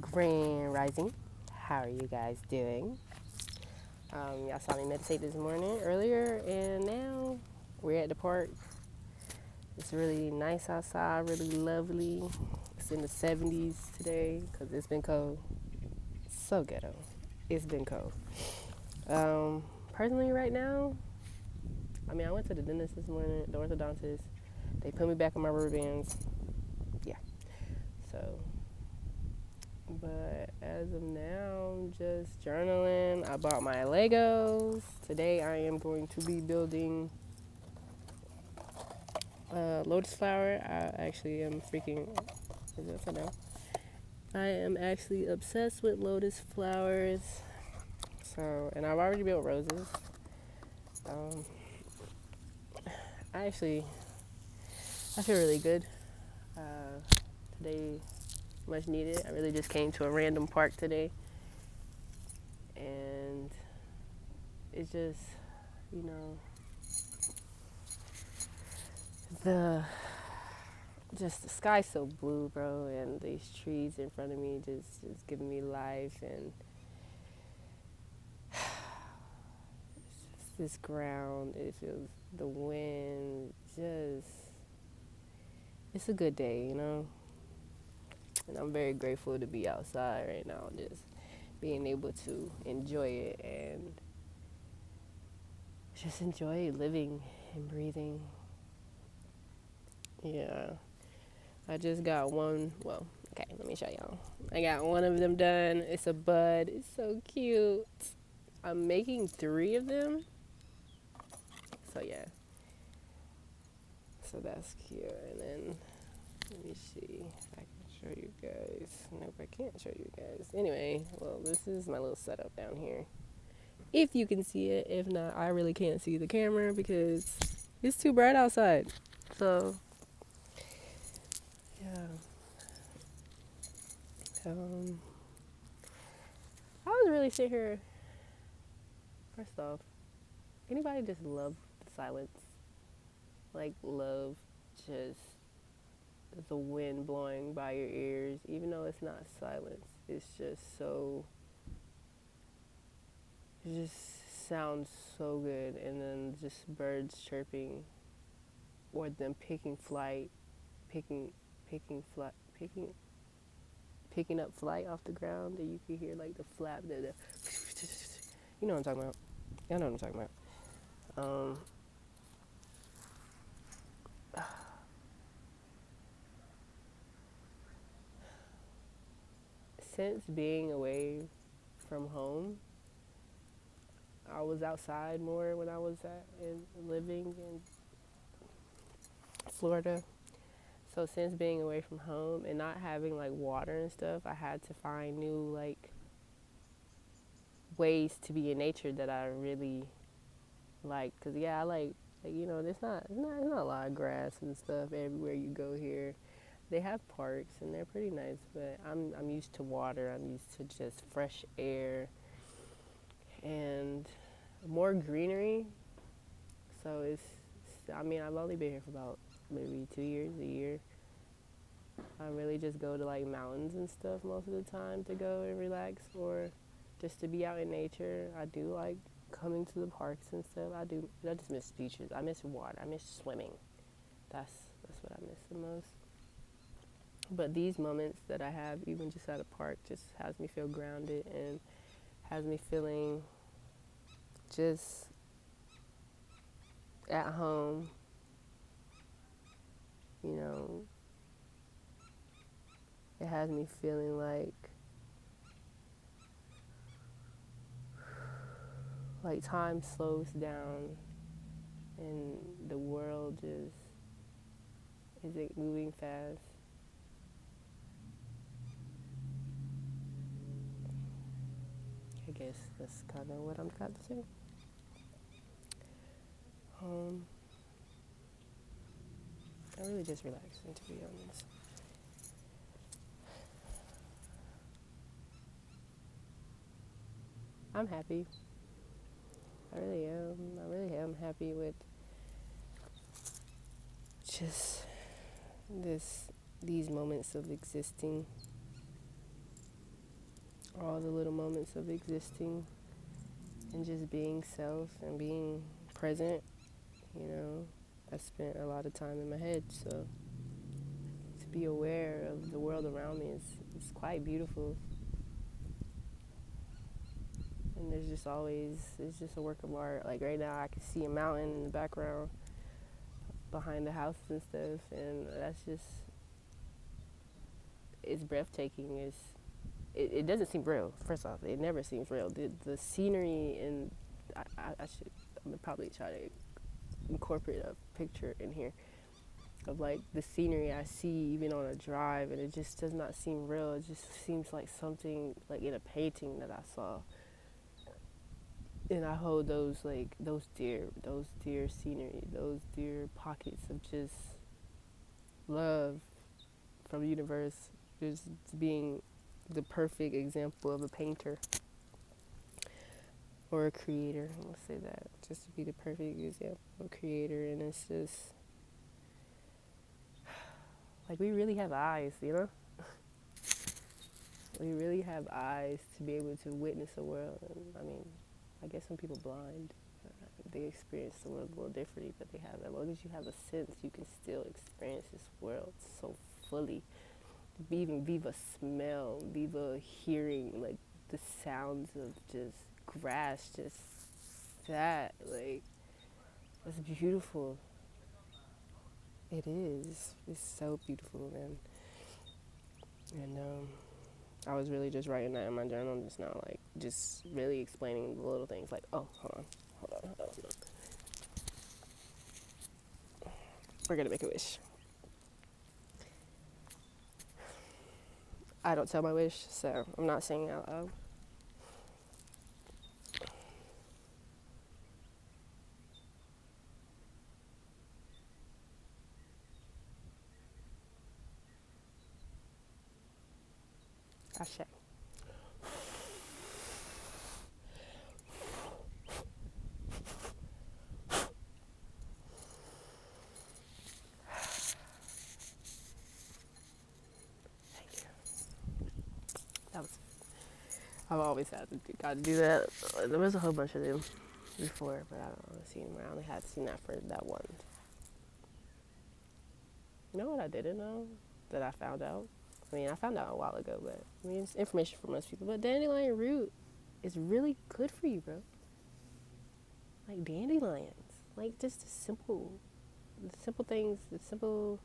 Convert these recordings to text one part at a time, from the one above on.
Grand Rising. How are you guys doing? Y'all saw me meditate this morning earlier, and now we're at the park. It's really nice outside, really lovely. It's in the 70s today because it's been cold. So ghetto. It's been cold. Personally, right now, I went to the dentist this morning, the orthodontist. They put me back on my rubber bands. Yeah. So But as of now, I'm just journaling. I bought my Legos. Today I am going to be building lotus flower. I actually am freaking. Is it upside down? I am actually obsessed with lotus flowers. And I've already built roses. Um, I feel really good. Today, much needed. I really just came to a random park today, and it's just, you know, the the sky's so blue, bro, and these trees in front of me just giving me life, and this ground, it feels the wind, it's a good day, you know. And I'm very grateful to be outside right now, just being able to enjoy it and just enjoy living and breathing. Yeah. I just got one. Well, okay, let me show y'all. I got one of them done. It's a bud. It's so cute. I'm making 3 of them. So, yeah. So, that's cute. And then, let me see if I can show you guys. Nope, I can't show you guys. Anyway, well, this is my little setup down here. If you can see it. If not, I really can't see the camera because it's too bright outside. So, yeah. I was really sitting here. First off, anybody just love the silence? Like, love just the wind blowing by your ears, even though it's not silence. It's just so, it just sounds so good. And then just birds chirping, or them picking flight, picking, picking flight, picking up flight off the ground, and you can hear like the flap, you know what I'm talking about. Y'all know what I'm talking about. Since being away from home, I was outside more when I was living in Florida. So since being away from home and not having like water and stuff, I had to find new like ways to be in nature that I really like. Cause yeah, I like you know, there's not a lot of grass and stuff everywhere you go here. They have parks and they're pretty nice, but I'm used to water. I'm used to just fresh air and more greenery. So I've only been here for about maybe 2 years, a year. I really just go to like mountains and stuff most of the time to go and relax or just to be out in nature. I do like coming to the parks and stuff. I just miss beaches. I miss water. I miss swimming. That's what I miss the most. But these moments that I have, even just at a park, just has me feel grounded and has me feeling just at home, you know. It has me feeling like time slows down and the world just isn't moving fast. I guess that's kind of what I'm got to say. Um, I really just relaxing, to be honest. I'm happy. I really am. I really am happy with just these moments of existing. all the little moments of existing and just being self and being present. You know, I spent a lot of time in my head, so to be aware of the world around me is quite beautiful. And there's just always, it's just a work of art. Like right now, I can see a mountain in the background behind the houses and stuff, and that's just, it's breathtaking. It doesn't seem real. First off, it never seems real. The scenery, and I'm gonna probably try to incorporate a picture in here of like the scenery I see even on a drive, and it just does not seem real. It just seems like something like in a painting that I saw. And I hold those, like those dear scenery, those dear pockets of just love from the universe, just being the perfect example of a painter or a creator. I'm gonna say that, just to be the perfect example of a creator. And it's just like we really have eyes, you know. We really have eyes to be able to witness the world. And I mean, I guess some people blind. They experience the world a little differently, but they have, as long as you have a sense, you can still experience this world so fully. Even viva smell, viva hearing, like the sounds of just grass, just that, like, it's beautiful. It is. It's so beautiful, man. And I was really just writing that in my journal just now, like just really explaining the little things. Like, oh, hold on. We're gonna make a wish. I don't tell my wish, so I'm not saying it out loud. Ashe. That was. I've always got to do that. There was a whole bunch of them before, but I don't want to see them. I only had seen that for that one. You know what I didn't know that I found out? I mean, I found out a while ago, but I mean, it's information for most people. But dandelion root is really good for you, bro. Like dandelions, like just the simple things, the simple.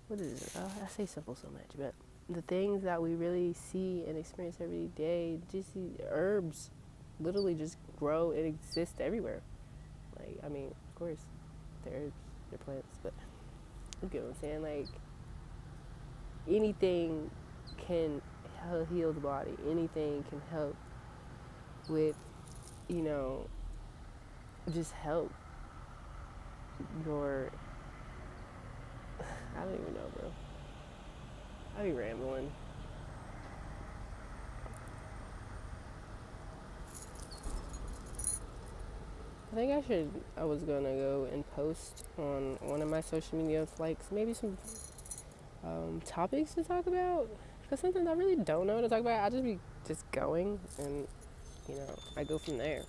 What is it? I say simple so much, but the things that we really see and experience every day, just the herbs, literally just grow and exist everywhere. Like, I mean, of course, they're herbs, they're plants, but you get what I'm saying? Like, anything can heal the body. Anything can help with, you know, just help your. I don't even know, bro. I be rambling. I think I was gonna go and post on one of my social media, like maybe some topics to talk about. Because sometimes I really don't know what to talk about. I just be just going, and you know, I go from there.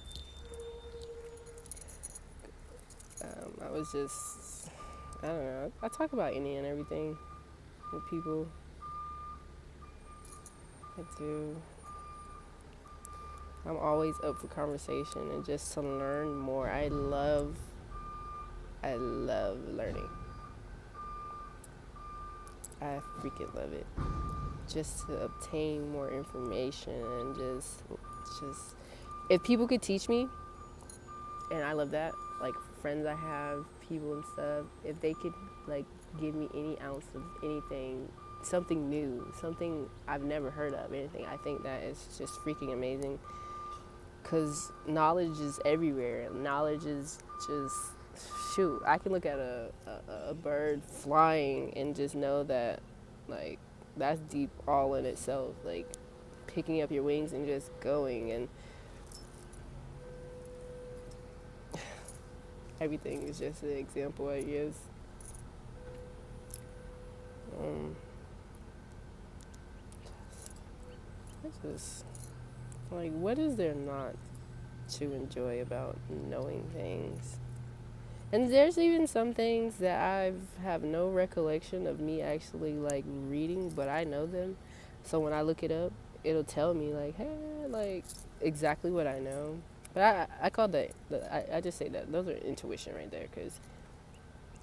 I was just, I don't know. I talk about any and everything with people. I do. I'm always up for conversation and just to learn more. I love learning. I freaking love it. Just to obtain more information and just, if people could teach me, and I love that, like friends I have, people and stuff, if they could like give me any ounce of anything, something new, something I've never heard of, anything, I think that is just freaking amazing. Because knowledge is everywhere. Knowledge is just, shoot, I can look at a bird flying and just know that, like, that's deep all in itself. Like, picking up your wings and just going, and everything is just an example, I guess. Um, I just like, what is there not to enjoy about knowing things? And there's even some things that I have no recollection of me actually like reading, but I know them. So when I look it up, it'll tell me like, hey, like exactly what I know. But I call that, I just say that those are intuition right there, because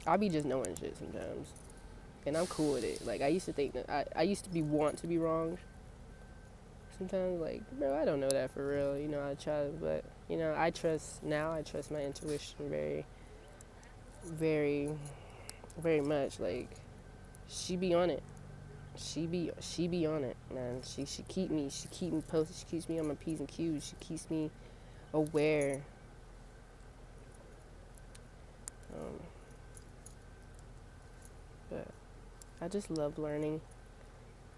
I'll be just knowing shit sometimes, and I'm cool with it. Like I used to think that I used to be want to be wrong sometimes. Like, bro, I don't know that for real. You know, I try, but you know, I trust my intuition very, very, very much. Like she be on it. She be on it, man. She keep me posted. She keeps me on my P's and Q's. She keeps me aware. Um, but I just love learning,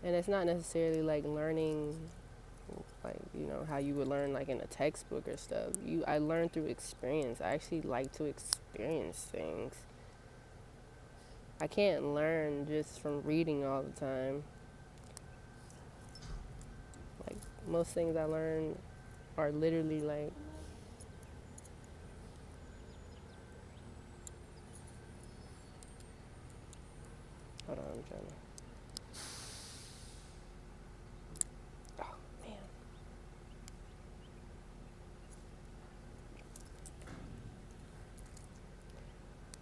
and it's not necessarily like learning, like you know how you would learn like in a textbook or stuff. I learn through experience. I actually like to experience things. I can't learn just from reading all the time. Like most things I learn are literally like, hold on, I'm trying to. Oh man.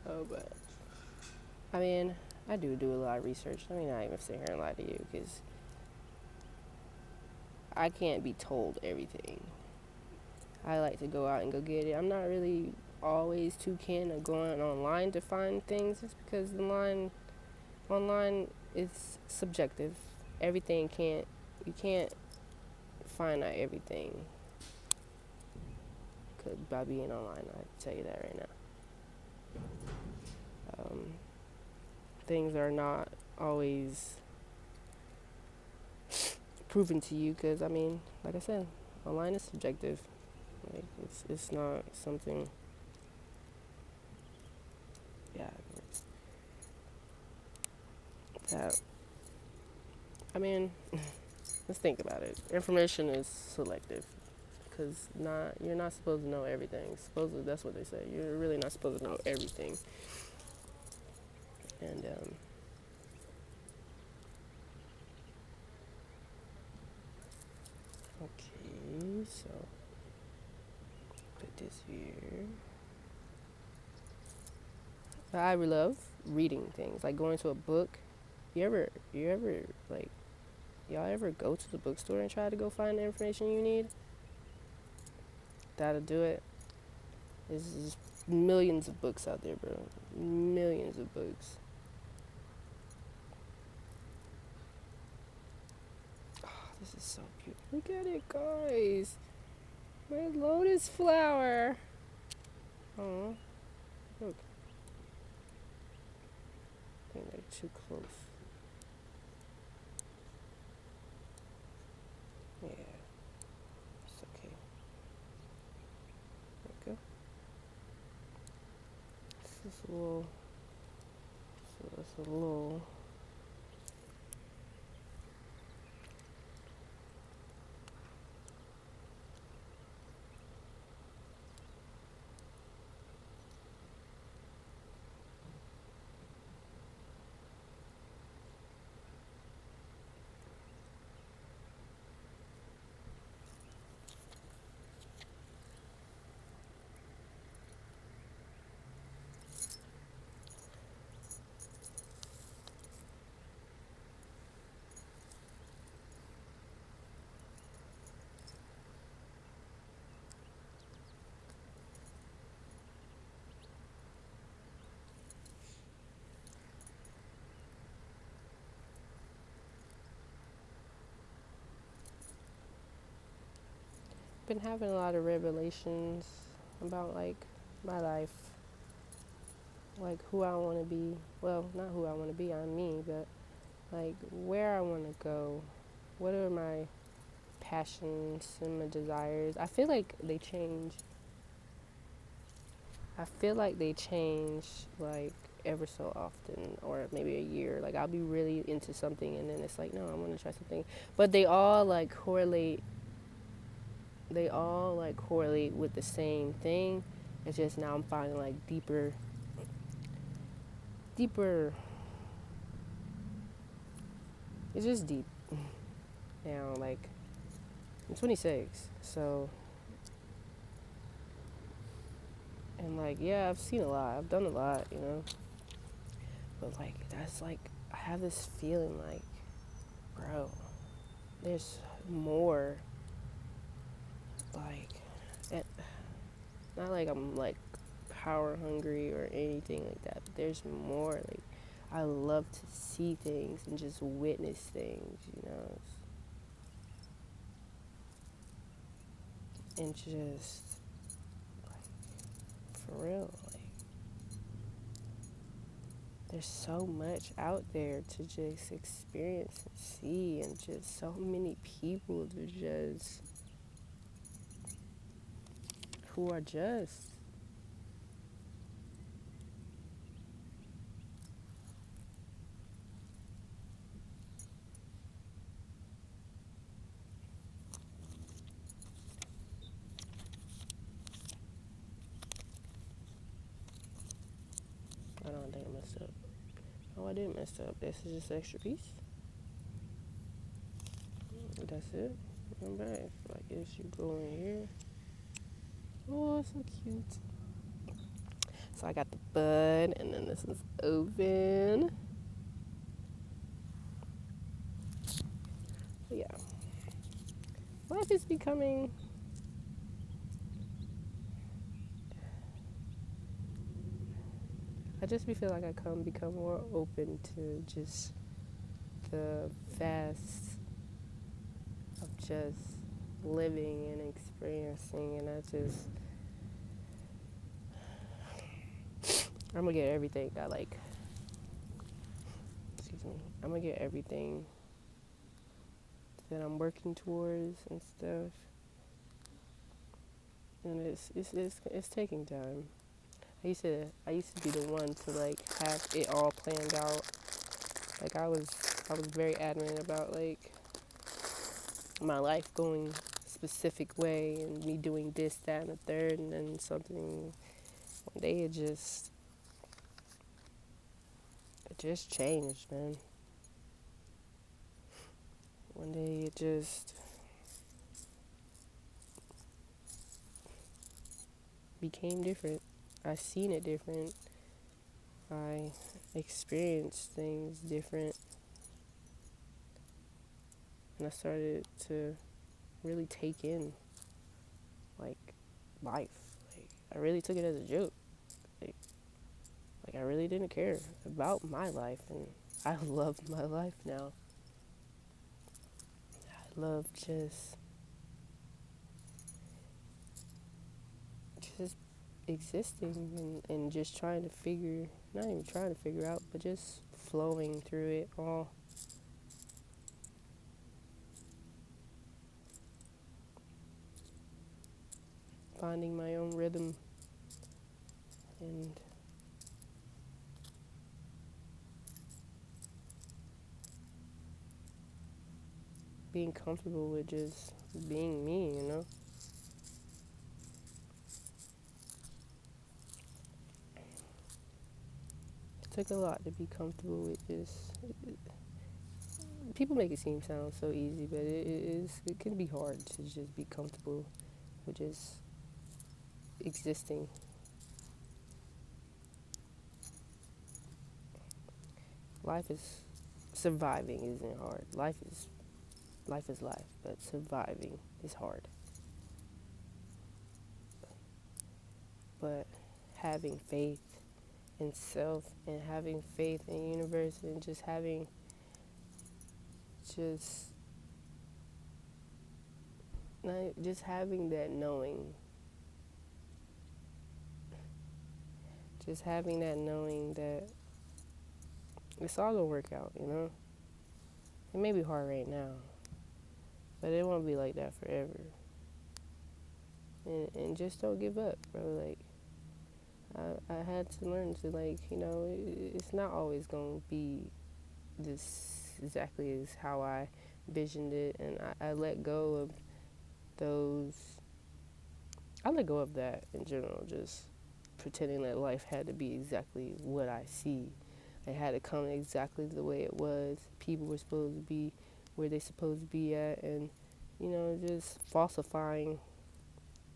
Oh, but I mean, I do a lot of research. I mean, I even sit here and lie to you because I can't be told everything. I like to go out and go get it. I'm not really always too keen of going online to find things, just because the line online is subjective. Everything can't you can't find out everything by being online. I tell you that right now. Things are not always proven to you because I mean, like I said, online is subjective. Like it's not something. Yeah. That I mean, let's think about it. Information is selective because not you're not supposed to know everything. Supposedly that's what they say. You're really not supposed to know everything. And okay, so put this here. I love reading things, like going to a book. You ever like y'all ever go to the bookstore and try to go find the information you need? That'll do it. There's just millions of books out there, bro. Millions of books. Oh, this is so beautiful. Look at it, guys. My lotus flower. Oh, look. I think they're too close. Yeah, it's okay. There we go. This is a little. So that's a little. Been having a lot of revelations about like my life, like who I want to be. Well, not who I want to be, I'm me, but like where I want to go. What are my passions and my desires? I feel like they change. I feel like they change like ever so often, or maybe a year. Like I'll be really into something, and then it's like, no, I want to try something. But they all like correlate. They all like correlate with the same thing. It's just now I'm finding like deeper. It's just deep now. Like I'm 26, so and like yeah, I've seen a lot. I've done a lot, you know. But like that's like I have this feeling like, bro, there's more. Like, it, not like I'm like power hungry or anything like that. But there's more. Like I love to see things and just witness things, you know, and just for real. Like there's so much out there to just experience and see, and just so many people to just who are just. I don't think I messed up. Oh, I did mess up. This is just an extra piece. That's it. I'm back. I guess you go in here. Oh, so cute. So I got the bud, and then this is open. But yeah, life is becoming. I just feel like I become more open to just the fast of just living and experiencing, and I'm gonna get everything I like. Excuse me. I'm gonna get everything that I'm working towards and stuff, and it's taking time. I used to be the one to like have it all planned out. Like I was very adamant about like my life going a specific way and me doing this, that, and the third, and then something one day it just changed, man. One day it just became different. I seen it different. I experienced things different, and I started to really take in like life. Like I really took it as a joke. Like like I really didn't care about my life, and I love my life now. I love just existing and just trying to figure not even trying to figure out, but just flowing through it all. Finding my own rhythm and being comfortable with just being me, you know? It took a lot to be comfortable with just people make it sound so easy, but it can be hard to just be comfortable with just existing. Life is surviving isn't hard. Life is life, but surviving is hard. But having faith in self and having faith in the universe and just just having that knowing, just having that knowing that it's all gonna work out, you know. It may be hard right now, but it won't be like that forever. And just don't give up, bro. Like I had to learn to, like, it's not always going to be this exactly as how I visioned it. And I let go of those, I let go of that in general, just pretending that life had to be exactly what I see. It had to come exactly the way it was. People were supposed to be where they supposed to be at, and just falsifying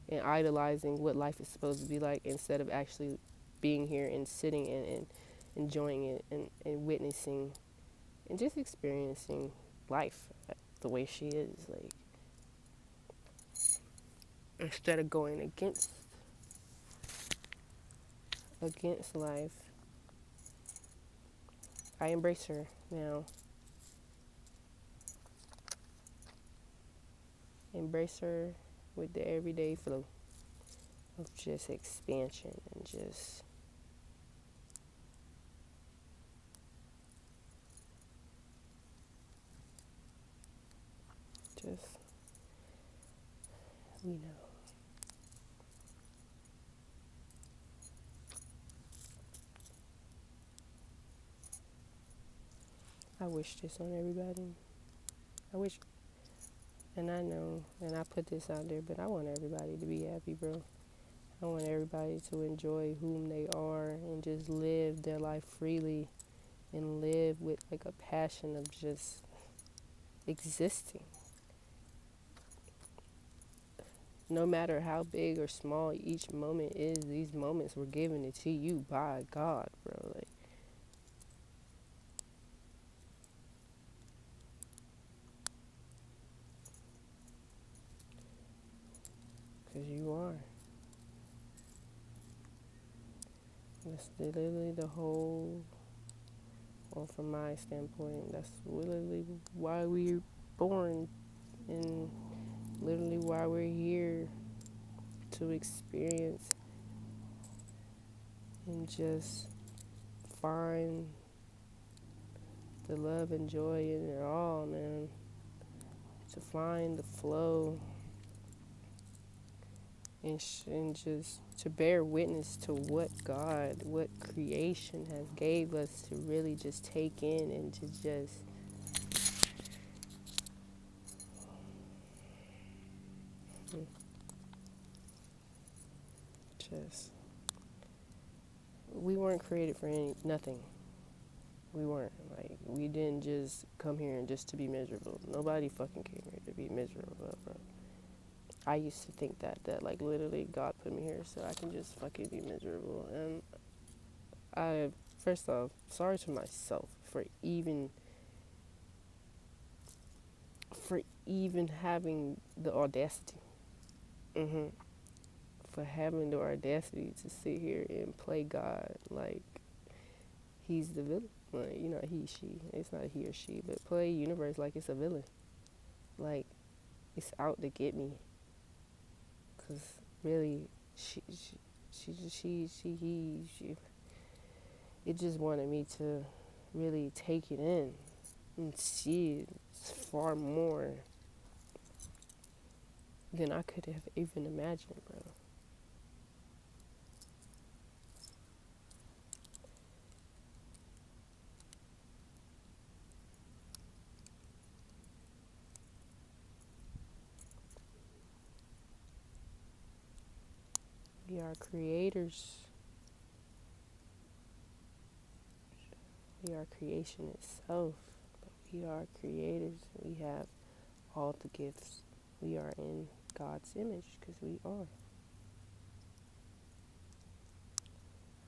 and idolizing what life is supposed to be like instead of actually being here and sitting and enjoying it and witnessing and just experiencing life the way she is. Like, instead of going against life, I embrace her now. Embrace her with the everyday flow of just expansion and just you know. I wish this on everybody. I wish, and I know, and I put this out there, but I want everybody to be happy, bro. I want everybody to enjoy whom they are and just live their life freely and live with like a passion of just existing. No matter how big or small each moment is, these moments were given it to you by God, bro. Like, because you are. That's literally the whole, well, from my standpoint, that's literally why we're born and literally why we're here to experience and just find the love and joy in it all, man. To find the flow and just to bear witness to what God, what creation has gave us to really just take in and to just we weren't created for nothing. We weren't. Like, we didn't just come here and just to be miserable. Nobody fucking came here to be miserable, bro. I used to think that like literally God put me here so I can just fucking be miserable. And I, first off, sorry to myself for even having the audacity. hmm For having the audacity to sit here and play God like he's the villain. Like, he, she. It's not he or she, but play universe like it's a villain. Like, it's out to get me. Cause really, she, it just wanted me to really take it in and see it far more than I could have even imagined, bro. We are creators. We are creation itself. But we are creators. We have all the gifts. We are in God's image because we are.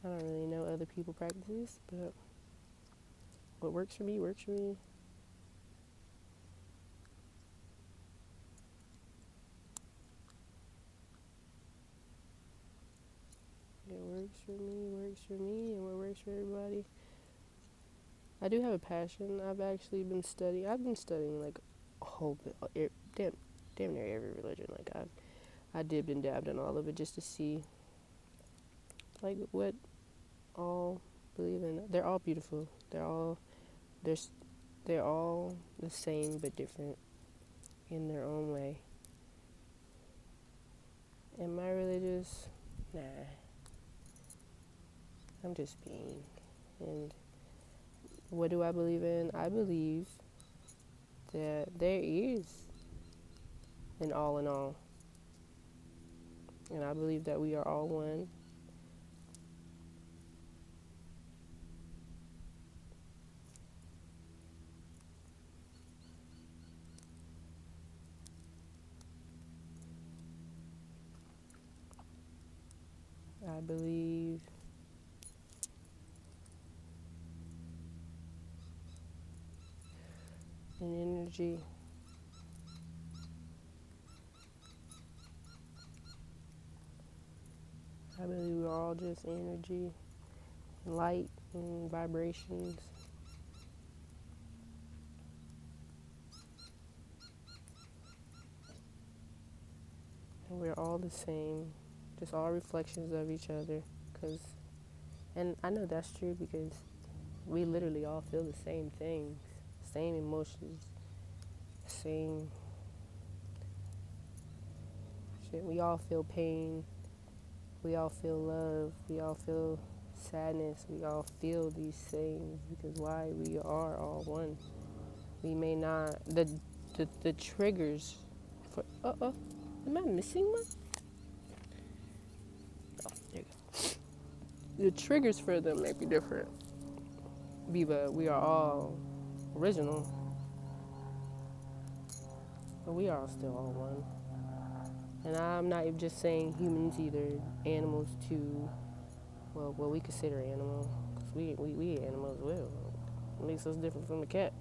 I don't really know other people practices, but what works for me works for me. It works for me, and what works for everybody. I do have a passion. I've been studying like a whole bit, damn near every religion. Like, I dipped and dabbed in all of it just to see like what all believe in. They're all beautiful. They're they're all the same but different in their own way. Am I religious? Nah. I'm just being. And what do I believe in? I believe that there is an all in all. And I believe that we are all one. I believe in energy. I believe we're all just energy, and light, and vibrations. And we're all the same, just all reflections of each other. And I know that's true because we literally all feel the same things, same emotions, same shit. We all feel pain. We all feel love. We all feel sadness. We all feel these things because why? We are all one. We may not the triggers for am I missing one? Oh, there you go. The triggers for them may be different. But we are all original, but we are still all one. And I'm not even just saying humans either, animals too. Well, what we consider animal, because we animals as well. What makes us different from a cat?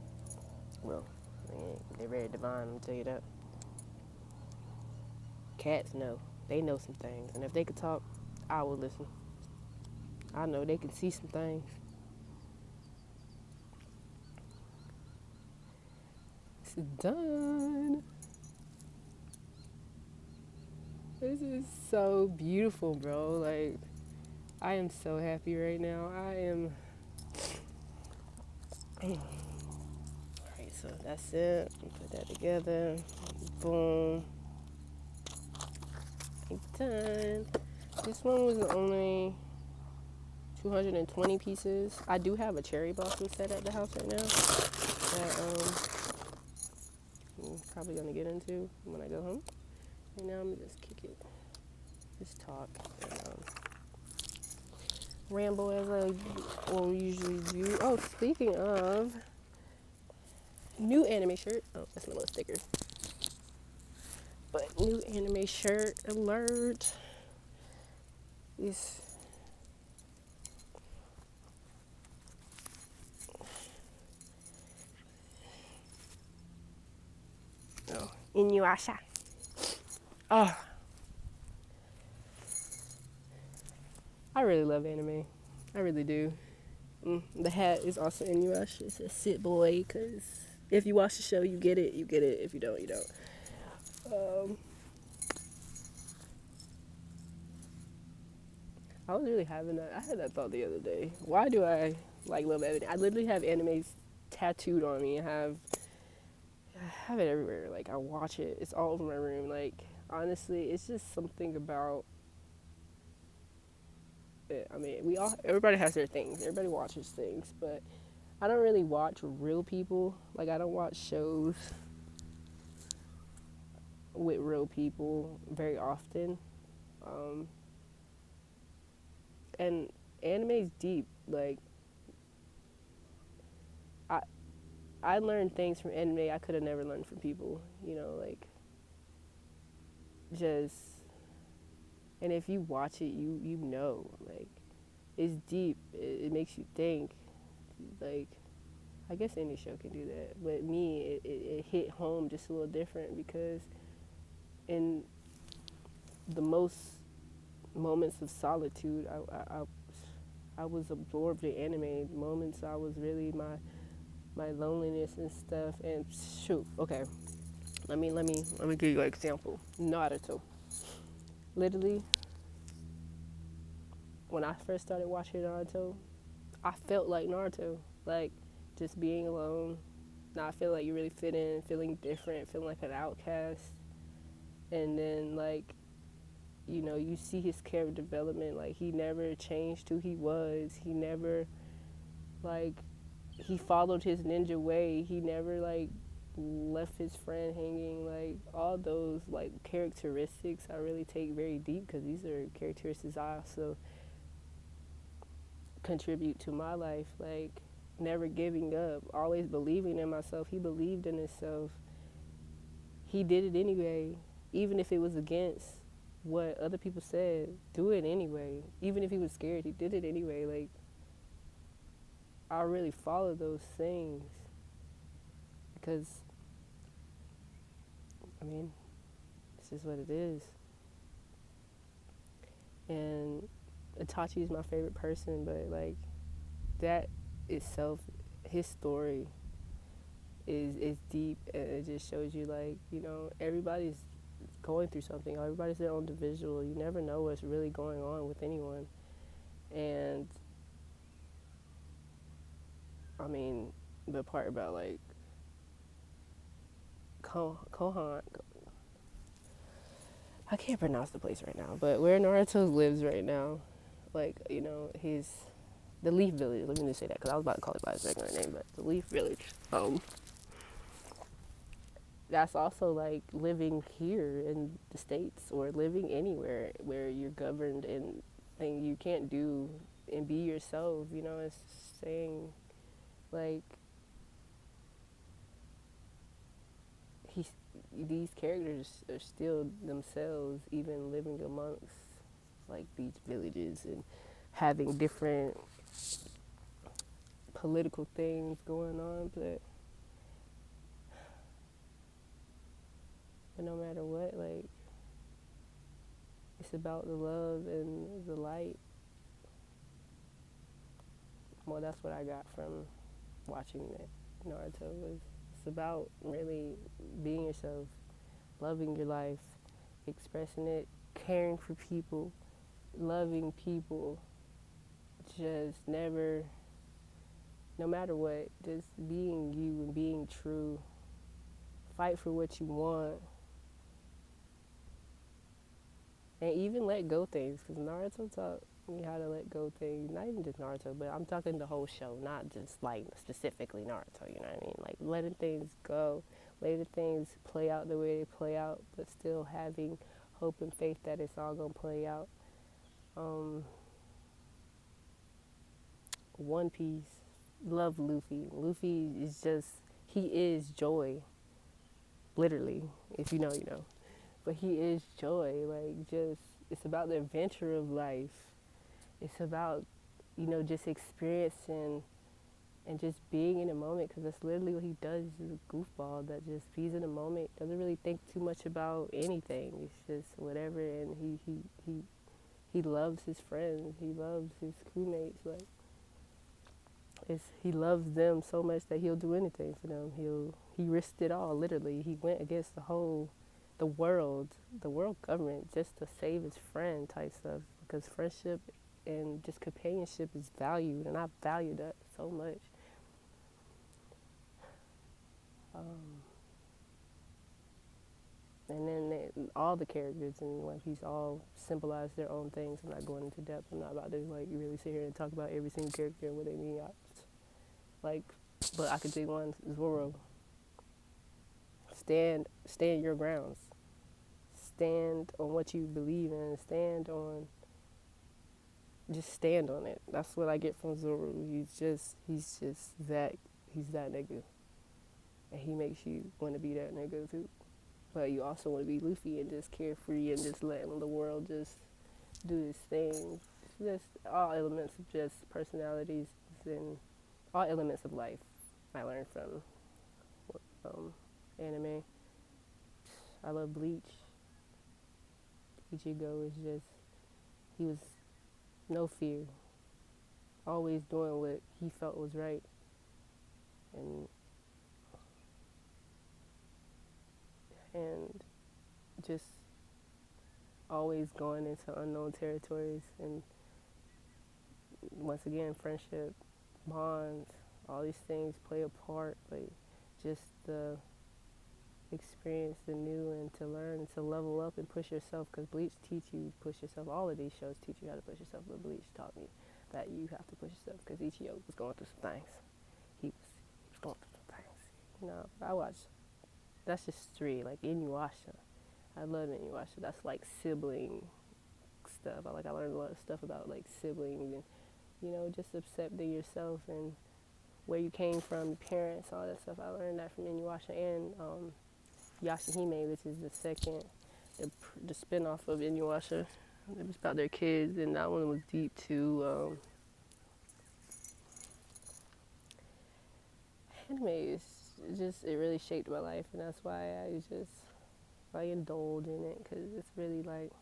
Well, they're very divine, I'll tell you that. Cats know. They know some things. And if they could talk, I would listen. I know they can see some things. It's done. This is so beautiful, bro. Like, I am so happy right now. I am. Alright, so that's it. Put that together. Boom. Done. This one was only 220 pieces. I do have a cherry blossom set at the house right now that I'm probably gonna get into when I go home. Right now I'm gonna just kick it, just talk, and ramble as I will usually do. Oh, speaking of new anime shirt. Oh, that's my little sticker. But new anime shirt alert. Is Inuyasha. Oh, I really love anime. I really do. The hat is also Inuyasha. It says "Sit Boy" because if you watch the show, you get it. You get it. If you don't, you don't. I was really having that. I had that thought the other day. Why do I love anime? I literally have animes tattooed on me. I have it everywhere. Like I watch it. It's all over my room. Like honestly, it's just something about it. I mean, everybody has their things. Everybody watches things, but I don't really watch real people. Like I don't watch shows with real people very often. And anime's deep. Like I I learned things from anime I could have never learned from people. Like just and if you watch it, you know, like it's deep. It makes you think. Like I guess any show can do that, but me, it hit home just a little different because in the most moments of solitude, I was absorbed in anime. Moments I was really my loneliness and stuff. And shoot, okay, let me give you an example. Naruto. Literally, when I first started watching Naruto, I felt like Naruto, like just being alone, not feeling like you really fit in, feeling different, feeling like an outcast, and then like you know, you see his character development. Like, he never changed who he was. He never, like, he followed his ninja way. He never, like, left his friend hanging. Like, all those, like, characteristics I really take very deep, because these are characteristics I also contribute to my life. Like, never giving up, always believing in myself. He believed in himself. He did it anyway, even if it was against what other people said. Do it anyway. Even if he was scared, he did it anyway. Like, I really follow those things because, I mean, this is what it is. And Itachi is my favorite person, but like, that itself, his story is deep, and it just shows you, like, you know, everybody's going through something. Everybody's their own individual. You never know what's really going on with anyone. And I mean, the part about like Kohan, I can't pronounce the place right now, but where Naruto lives right now, like, you know, he's the Leaf Village. Let me just say that, because I was about to call it by its regular name, but the Leaf Village. That's also like living here in the States, or living anywhere where you're governed and you can't do and be yourself. You know, it's saying like he's these characters are still themselves, even living amongst like these villages and having different political things going on, but no matter what, like, it's about the love and the light. Well, that's what I got from watching that Naruto. Was it's about really being yourself, loving your life, expressing it, caring for people, loving people, just never, no matter what, just being you and being true. Fight for what you want, and even let go things, because Naruto taught me how to let go things. Not even just Naruto, but I'm talking the whole show, not just like specifically Naruto. You know what I mean? Like, letting things go, letting things play out the way they play out, but still having hope and faith that it's all gonna play out. Um, One Piece, love Luffy. Luffy is just, he is joy, literally. If you know, you know. But he is joy. Like, just, it's about the adventure of life. It's about, you know, just experiencing and just being in the moment, because that's literally what he does. He's a goofball that just bees in the moment, doesn't really think too much about anything. It's just whatever, and he loves his friends. He loves his crewmates. Like, he loves them so much that he'll do anything for them. He risked it all, literally. He went against the world government, just to save his friend type stuff, because friendship and just companionship is valued, and I value that so much. And then all the characters in One Piece all symbolize their own things. I'm not going into depth. I'm not about to like really sit here and talk about every single character and what they mean. Like, but I could say one, Zoro. Stand your grounds. Stand on what you believe in. Just stand on it. That's what I get from Zoro. He's that nigga, and he makes you want to be that nigga too. But you also want to be Luffy and just carefree and just letting the world just do its thing. Just all elements of just personalities and all elements of life I learned from anime. I love Bleach. Ichigo is just, he was no fear, always doing what he felt was right, and and just always going into unknown territories. And once again, friendship, bonds, all these things play a part. Like, just experience the new and to learn and to level up and push yourself, because Bleach teach you push yourself. All of these shows teach you how to push yourself, but Bleach taught me that you have to push yourself because Ichigo was going through some things. He was going through some things. You know, I watched. That's just three. Like Inuyasha, I love Inuyasha. That's like sibling stuff. I learned a lot of stuff about like siblings and just accepting yourself and where you came from, your parents, all that stuff. I learned that from Inuyasha and Yashahime, which is the second, the spinoff of Inuyasha. It was about their kids, and that one was deep too. Anime is just, it really shaped my life, and that's why I indulge in it, because it's really like,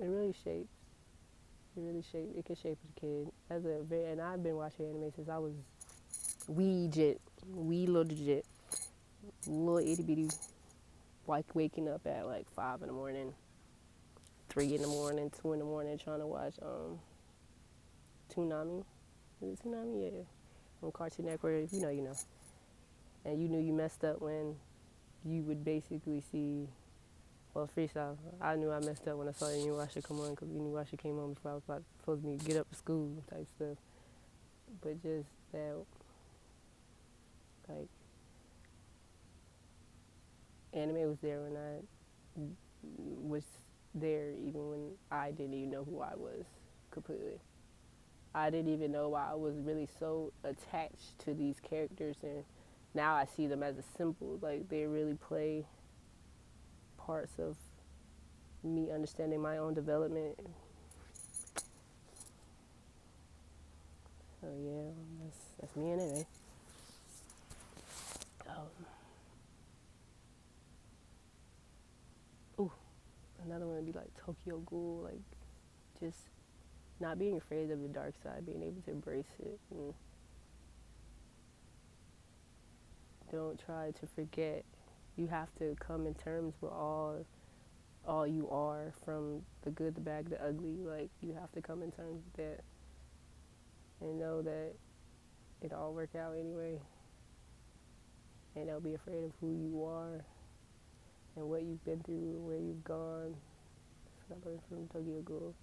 it really shapes. It can shape a kid. And I've been watching anime since I was wee legit, little itty bitty, like waking up at like 5 in the morning, 3 in the morning, 2 in the morning, trying to watch Toonami. Is it Toonami? Yeah, on Cartoon Network. If you know, you know. And you knew you messed up when you would basically see, well, Freestyle. I knew I messed up when I saw Inuyasha come on, because Inuyasha came on before I was supposed to get up to school type stuff. But just that, like, anime was there when I was there, even when I didn't even know who I was completely. I didn't even know why I was really so attached to these characters, and now I see them as a symbol. Like, they really play parts of me understanding my own development. So yeah, that's me anyway. Ooh, another one would be like Tokyo Ghoul, like just not being afraid of the dark side, being able to embrace it, and don't try to forget. You have to come in terms with all you are, from the good, the bad, the ugly. Like, you have to come in terms with that and know that it all work out anyway. And don't be afraid of who you are and what you've been through, where you've gone. That's what I learned from Tokyo Ghoul.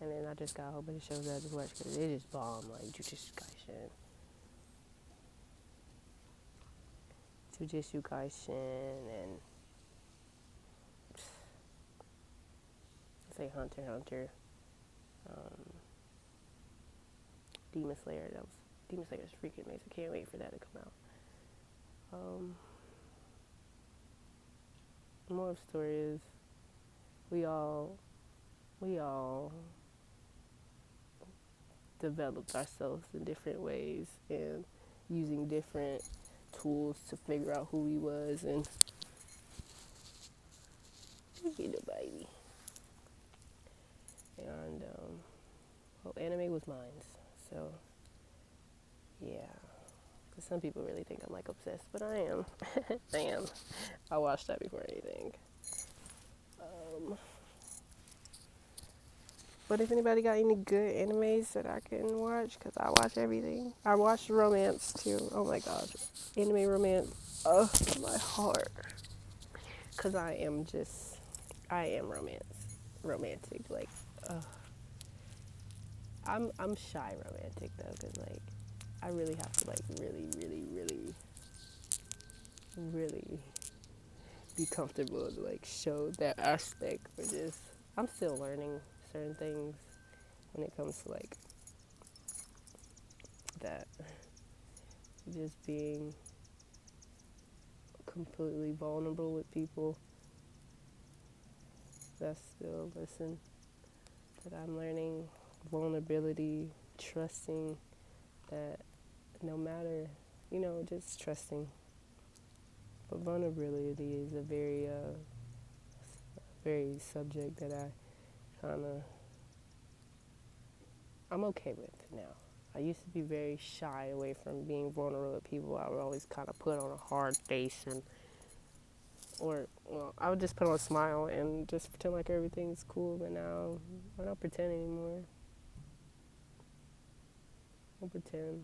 And then I just got a whole bunch of shows that I just watched because it just bomb, like Jujutsu Kaisen. Jujutsu Kaisen and say Hunter x Hunter. Demon Slayer. Demon Slayer is freaking amazing. Can't wait for that to come out. Moral of the story is we all developed ourselves in different ways and using different tools to figure out who we was, and you know, baby. And well, anime was mine, so yeah. Because some people really think I'm like obsessed, but I am. I am. I watched that before anything. But if anybody got any good animes that I can watch, because I watch everything. I watch romance too. Oh my gosh. Anime romance. Oh, my heart. Because I am romantic. Like, I'm shy romantic though, because like, I really have to like really be comfortable to like show that aspect. Or just, I'm still learning certain things when it comes to like that, just being completely vulnerable with people. That's still a lesson that I'm learning. Vulnerability, trusting that no matter, just trusting. But vulnerability is a very subject that I'm okay with now. I used to be very shy away from being vulnerable with people. I would always kind of put on a hard face I would just put on a smile and just pretend like everything's cool. But now I don't pretend anymore. Don't pretend.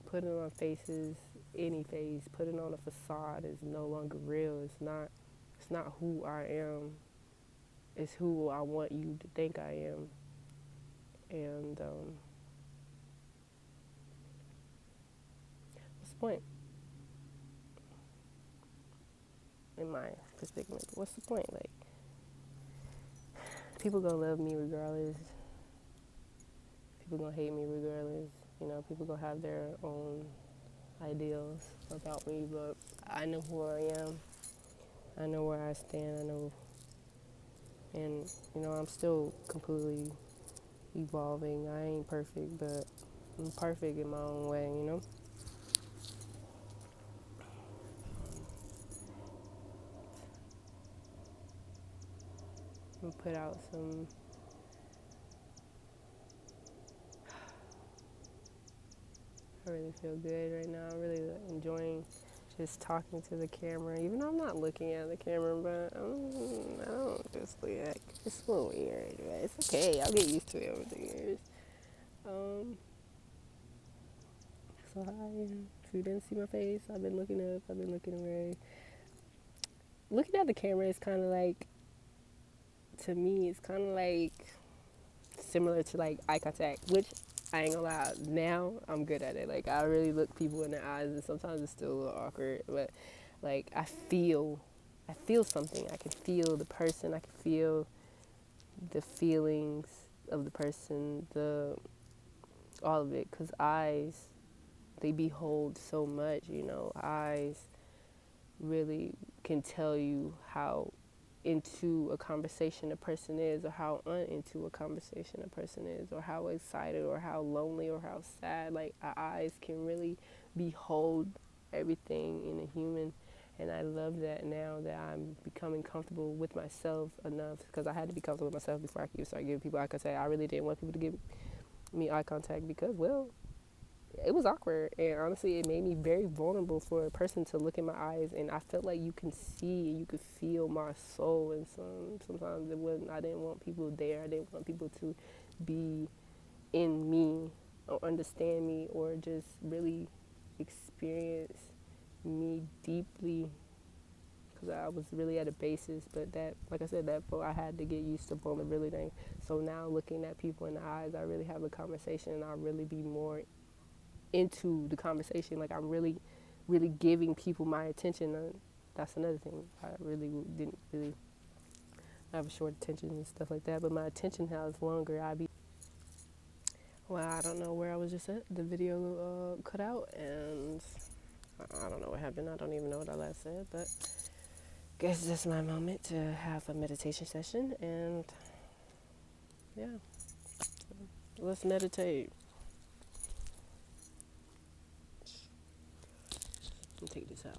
Putting on faces, any face, putting on a facade is no longer real. It's not who I am. It's who I want you to think I am. And what's the point? In my predicament, what's the point? Like, people gonna love me regardless. People gonna hate me regardless. You know, people gonna have their own ideals about me, but I know who I am. I know where I stand. I know, and you know, I'm still completely evolving. I ain't perfect, but I'm perfect in my own way. You know. I'm gonna put out some. I really feel good right now. I'm really enjoying just talking to the camera, even though I'm not looking at the camera, but I don't just look at it's a little weird, but it's okay. I'll get used to it over the years. Um, so hi, if you didn't see my face, I've been looking up, I've been looking away. Looking at the camera is kind of like, to me, it's kind of like similar to like eye contact, which I ain't gonna lie, now I'm good at it. Like, I really look people in the eyes, and sometimes it's still a little awkward, but like I feel something. I can feel the person. I can feel the feelings of the person, the all of it. Cause eyes, they behold so much. You know, eyes really can tell you how into a conversation a person is, or how uninto a conversation a person is, or how excited or how lonely or how sad. Like, our eyes can really behold everything in a human. And I love that now that I'm becoming comfortable with myself enough, because I had to be comfortable with myself before I could start giving people eye contact. I really didn't want people to give me eye contact because, well, it was awkward, and honestly it made me very vulnerable for a person to look in my eyes, and I felt like you can see and you could feel my soul, and sometimes it wasn't. I didn't want people there. I didn't want people to be in me or understand me or just really experience me deeply, because I was really at a basis. But that, like I said, that I had to get used to vulnerability. So now looking at people in the eyes, I really have a conversation, and I really be more into the conversation. Like, I'm really, really giving people my attention. That's another thing. I really didn't really have a short attention and stuff like that. But my attention has longer. Well, I don't know where I was just at. The video cut out, and I don't know what happened. I don't even know what I last said. But guess this is my moment to have a meditation session, and yeah, let's meditate. Let me take this out.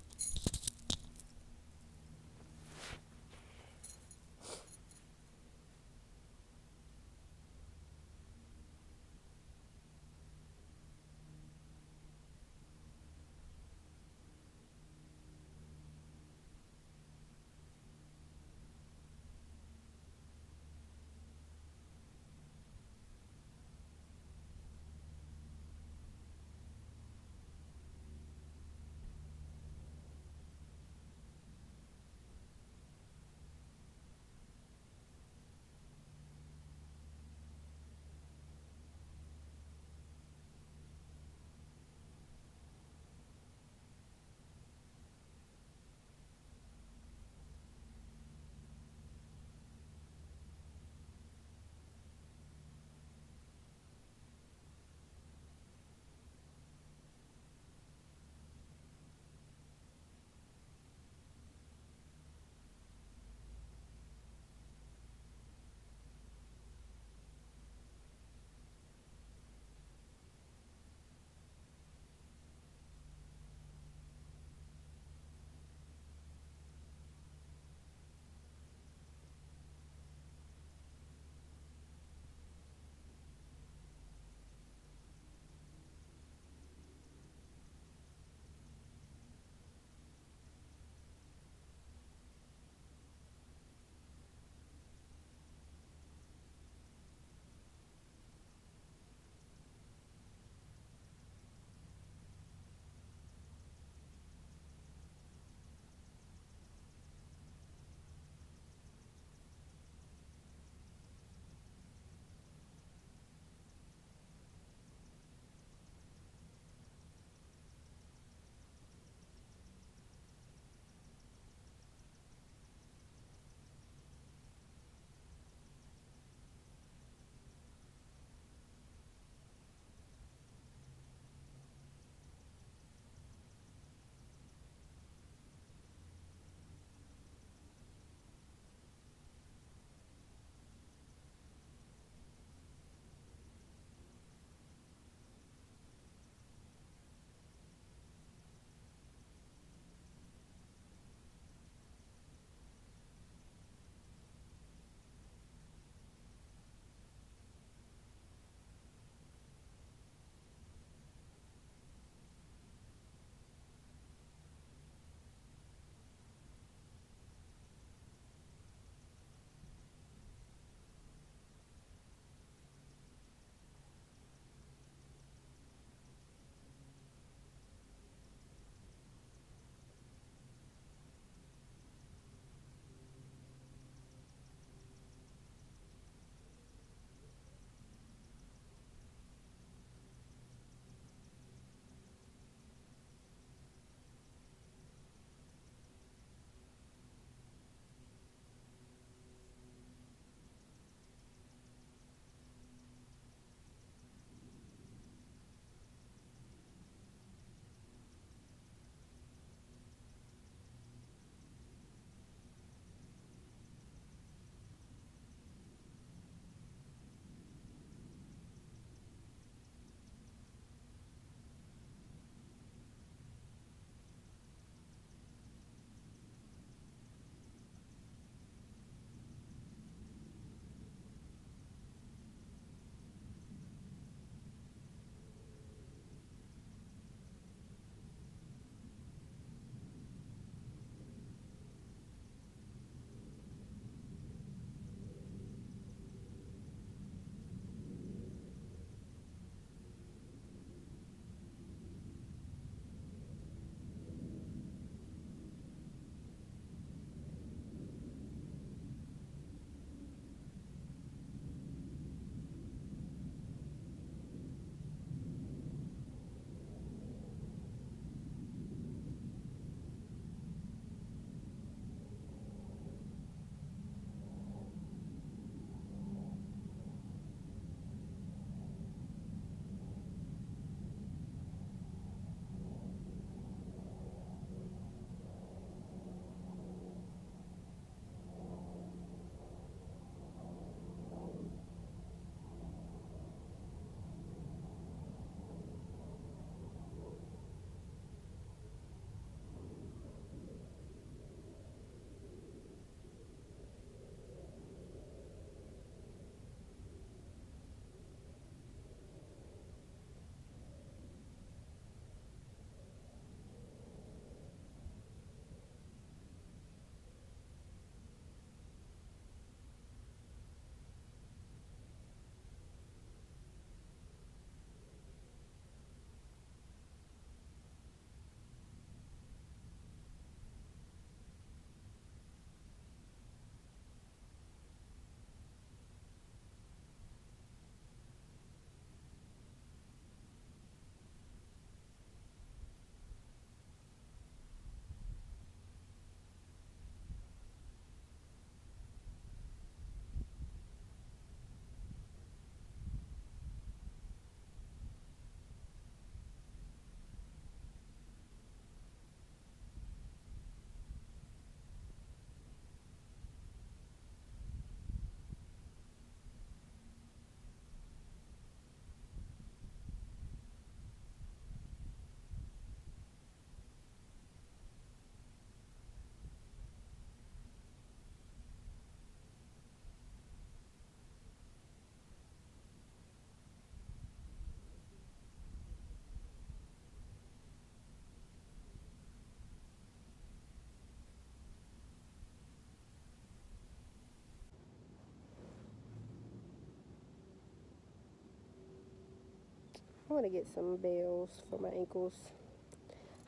I want to get some bells for my ankles.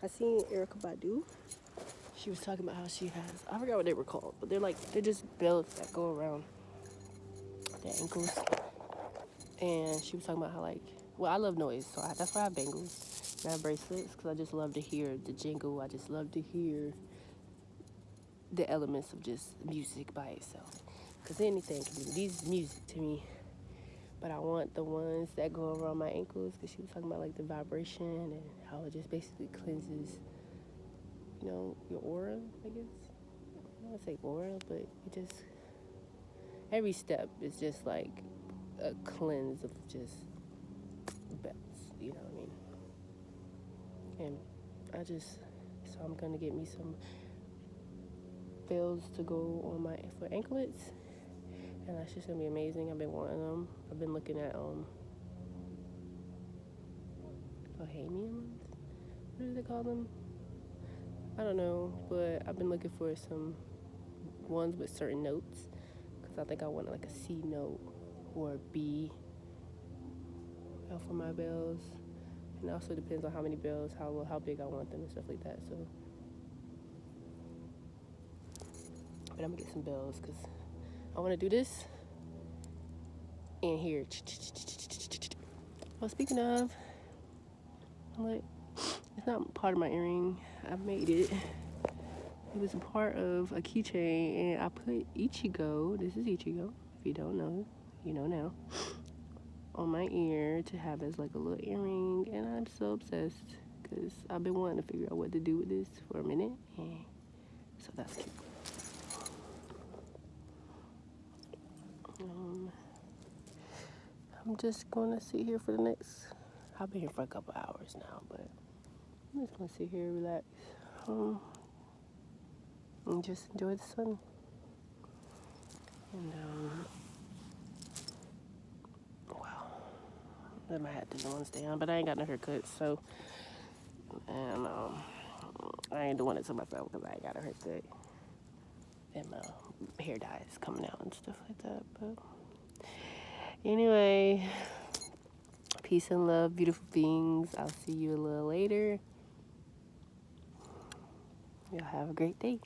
I seen Erica Badu. She was talking about how she has, I forgot what they were called, but they're just bells that go around the ankles. And she was talking about how well, I love noise, so that's why I have bangles and I have bracelets, because I just love to hear the jingle. I just love to hear the elements of just music by itself, because anything can be music to me. But I want the ones that go around my ankles, because she was talking about the vibration and how it just basically cleanses, your aura, I guess. I don't want to say aura, but it just, every step is just like a cleanse of just bells, you know what I mean? And so I'm gonna get me some bells to go on my for anklets, and that's just gonna be amazing. I've been wanting them. I've been looking at bohemians. What do they call them? I don't know, but I've been looking for some ones with certain notes, because I think I want like a C note or a B for my bells. And it also depends on how many bells, how big I want them and stuff like that. So, but I'm gonna get some bells because I want to do this and here. Well, speaking of, it's not part of my earring. I made it. It was a part of a keychain, and I put Ichigo. This is Ichigo. If you don't know, you know now. On my ear to have as like a little earring, and I'm so obsessed because I've been wanting to figure out what to do with this for a minute, and so that's cute. I'm just gonna sit here for the next, I've been here for a couple hours now, but I'm just gonna sit here, relax, and just enjoy the sun. And wow, then I had to do one stay on, but I ain't got no haircut, so, and I ain't doing it to myself because I ain't got a haircut, and my hair dye is coming out and stuff like that. But anyway, peace and love, beautiful beings. I'll see you a little later. Y'all have a great day.